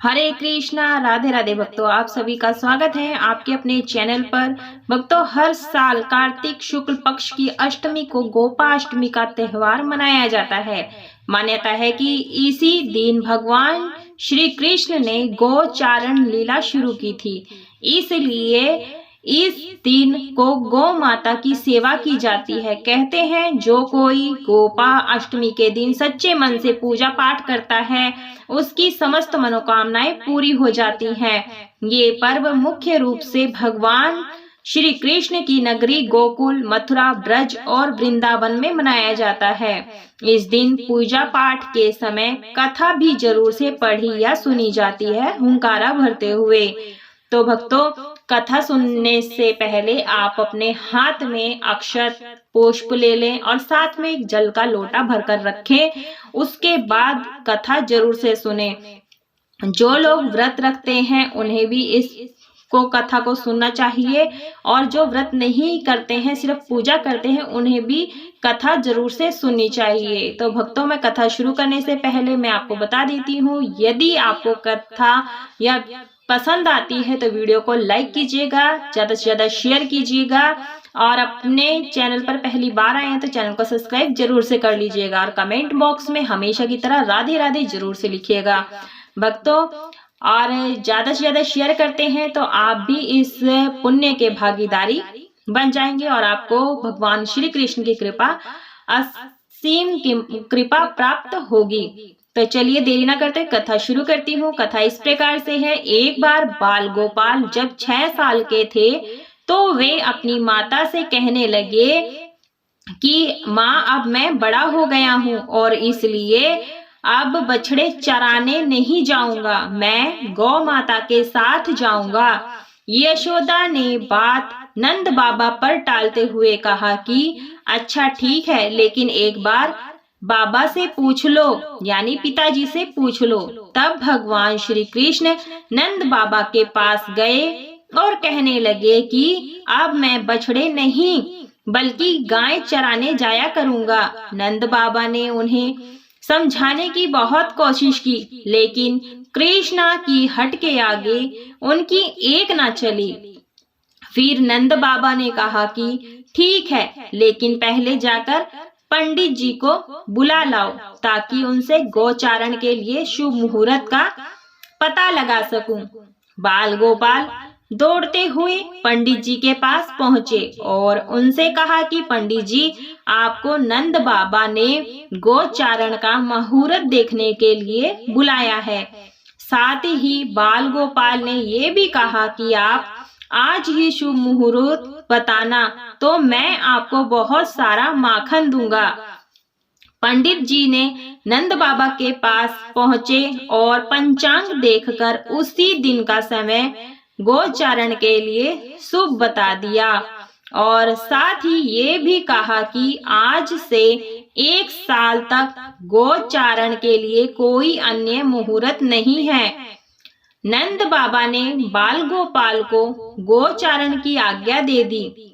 हरे कृष्णा, राधे राधे भक्तों, आप सभी का स्वागत है आपके अपने चैनल पर। भक्तों, हर साल कार्तिक शुक्ल पक्ष की अष्टमी को गोपाष्टमी का त्योहार मनाया जाता है। मान्यता है कि इसी दिन भगवान श्री कृष्ण ने गोचारण लीला शुरू की थी, इसलिए इस दिन को गौ माता की सेवा की जाती है। कहते हैं जो कोई गोपा अष्टमी के दिन सच्चे मन से पूजा पाठ करता है, उसकी समस्त मनोकामनाएं पूरी हो जाती हैं। ये पर्व मुख्य रूप से भगवान श्री कृष्ण की नगरी गोकुल, मथुरा, ब्रज और वृंदावन में मनाया जाता है। इस दिन पूजा पाठ के समय कथा भी जरूर से पढ़ी या सुनी जाती है, हुंकारा भरते हुए। तो भक्तों, कथा सुनने से पहले आप अपने हाथ में अक्षत पुष्प ले लें और साथ में एक जल का लोटा भरकर रखें। उसके बाद कथा जरूर से सुने। जो लोग व्रत रखते हैं उन्हें भी इस कथा को सुनना चाहिए, और जो व्रत नहीं करते हैं, सिर्फ पूजा करते हैं, उन्हें भी कथा जरूर से सुननी चाहिए। तो भक्तों, मैं कथा शुरू करने से पहले मैं आपको बता देती हूँ, यदि आपको कथा या पसंद आती है तो वीडियो को लाइक कीजिएगा, ज्यादा से ज्यादा शेयर कीजिएगा, और अपने चैनल पर पहली बार आए हैं तो चैनल को सब्सक्राइब जरूर से कर लीजिएगा, और कमेंट बॉक्स में हमेशा की तरह राधे राधे जरूर से लिखिएगा भक्तों। और ज्यादा से ज्यादा शेयर करते हैं तो आप भी इस पुण्य के भागीदारी बन जाएंगे और आपको भगवान श्री कृष्ण की कृपा, असीम की कृपा प्राप्त होगी। तो चलिए देरी ना करते कथा शुरू करती हूँ। कथा इस प्रकार से है। एक बार बाल गोपाल जब 6 साल के थे तो वे अपनी माता से कहने लगे कि माँ, अब मैं बड़ा हो गया हूँ और इसलिए अब बछड़े चराने नहीं जाऊंगा, मैं गौ माता के साथ जाऊंगा। यशोदा ने बात नंद बाबा पर टालते हुए कहा कि अच्छा ठीक है, लेकिन एक बार बाबा से पूछ लो, यानी पिताजी से पूछ लो। तब भगवान श्री कृष्ण नंद बाबा के पास गए और कहने लगे कि अब मैं बछड़े नहीं बल्कि गाय चराने जाया करूंगा। नंद बाबा ने उन्हें समझाने की बहुत कोशिश की, लेकिन कृष्णा की हट के आगे उनकी एक ना चली। फिर नंद बाबा ने कहा कि ठीक है, लेकिन पहले जाकर पंडित जी को बुला लाओ ताकि उनसे गोचारण के लिए शुभ मुहूर्त का पता लगा सकूं। बाल गोपाल दौड़ते हुए पंडित जी के पास पहुंचे और उनसे कहा कि पंडित जी, आपको नंद बाबा ने गोचारण का मुहूर्त देखने के लिए बुलाया है। साथ ही बाल गोपाल ने ये भी कहा कि आप आज ही शुभ मुहूर्त बताना तो मैं आपको बहुत सारा माखन दूंगा। पंडित जी ने नंद बाबा के पास पहुंचे और पंचांग देखकर उसी दिन का समय गोचारण के लिए शुभ बता दिया, और साथ ही ये भी कहा कि आज से 1 साल तक गोचारण के लिए कोई अन्य मुहूर्त नहीं है। नंद बाबा ने बाल गोपाल को गोचारण की आज्ञा दे दी।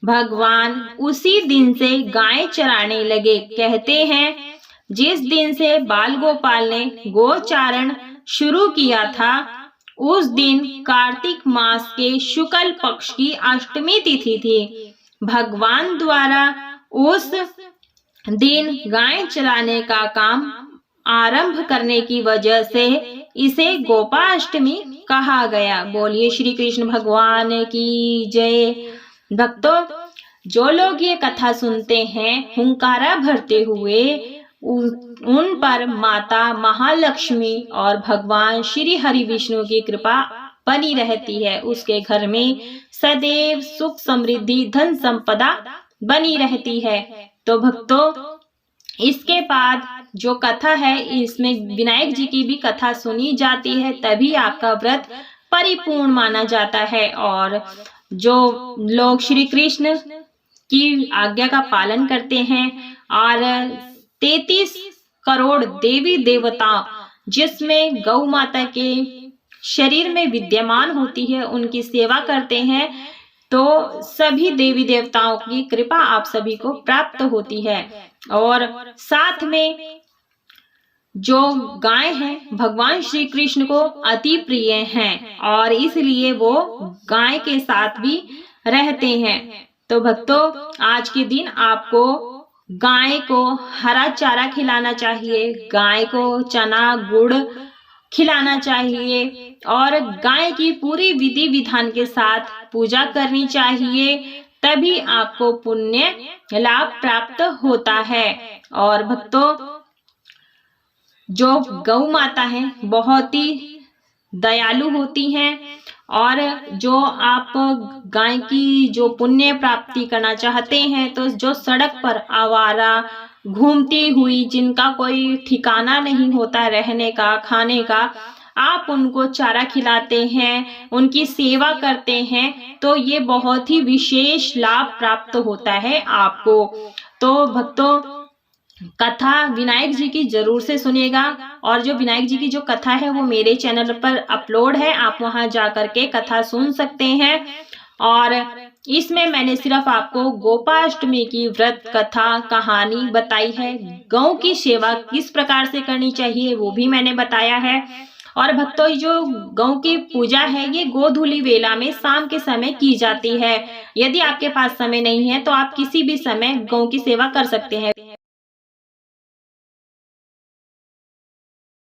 भगवान उसी दिन से गाय चराने लगे। कहते हैं जिस दिन से बाल गोपाल ने गोचारण शुरू किया था, उस दिन कार्तिक मास के शुक्ल पक्ष की अष्टमी तिथि थी। भगवान द्वारा उस दिन गाय चराने का काम आरंभ करने की वजह से इसे गोपाष्टमी कहा गया। बोलिए श्री कृष्ण भगवान की जय। भक्तों, जो लोग ये कथा सुनते हैं हुंकारा भरते हुए, उन पर माता महालक्ष्मी और भगवान श्री हरि विष्णु की कृपा बनी रहती है। उसके घर में सदैव सुख समृद्धि धन संपदा बनी रहती है। तो भक्तों, इसके बाद जो कथा है, इसमें विनायक जी की भी कथा सुनी जाती है, तभी आपका व्रत परिपूर्ण माना जाता है। और जो लोग श्री कृष्ण की आज्ञा का पालन करते हैं और 33 करोड़ देवी देवता जिसमें गौ माता के शरीर में विद्यमान होती है, उनकी सेवा करते हैं, तो सभी देवी देवताओं की कृपा आप सभी को प्राप्त होती है। और साथ में जो गाय हैं भगवान श्री कृष्ण को अति प्रिय हैं और इसलिए वो गाय के साथ भी रहते हैं। तो भक्तों, आज के दिन आपको गाय को हरा चारा खिलाना चाहिए, गाय को चना गुड़ खिलाना चाहिए और गाय की पूरी विधि विधान के साथ पूजा करनी चाहिए, तभी आपको पुण्य लाभ प्राप्त होता है। और भक्तों, जो गौ माता है बहुत ही दयालु होती हैं और जो आप गाय की जो पुण्य प्राप्ति करना चाहते हैं, तो जो सड़क पर आवारा घूमती हुई, जिनका कोई ठिकाना नहीं होता रहने का खाने का, आप उनको चारा खिलाते हैं, उनकी सेवा करते हैं, तो ये बहुत ही विशेष लाभ प्राप्त होता है आपको। तो भक्तों, कथा विनायक जी की जरूर से सुनिएगा और जो विनायक जी की जो कथा है वो मेरे चैनल पर अपलोड है, आप वहां जाकर के कथा सुन सकते हैं। और इसमें मैंने सिर्फ आपको गोपाष्टमी की व्रत कथा कहानी बताई है, गौ की सेवा किस प्रकार से करनी चाहिए वो भी मैंने बताया है। और भक्तों, जो गौ की पूजा है ये गोधूली वेला में शाम के समय की जाती है। यदि आपके पास समय नहीं है तो आप किसी भी समय गौ की सेवा कर सकते हैं।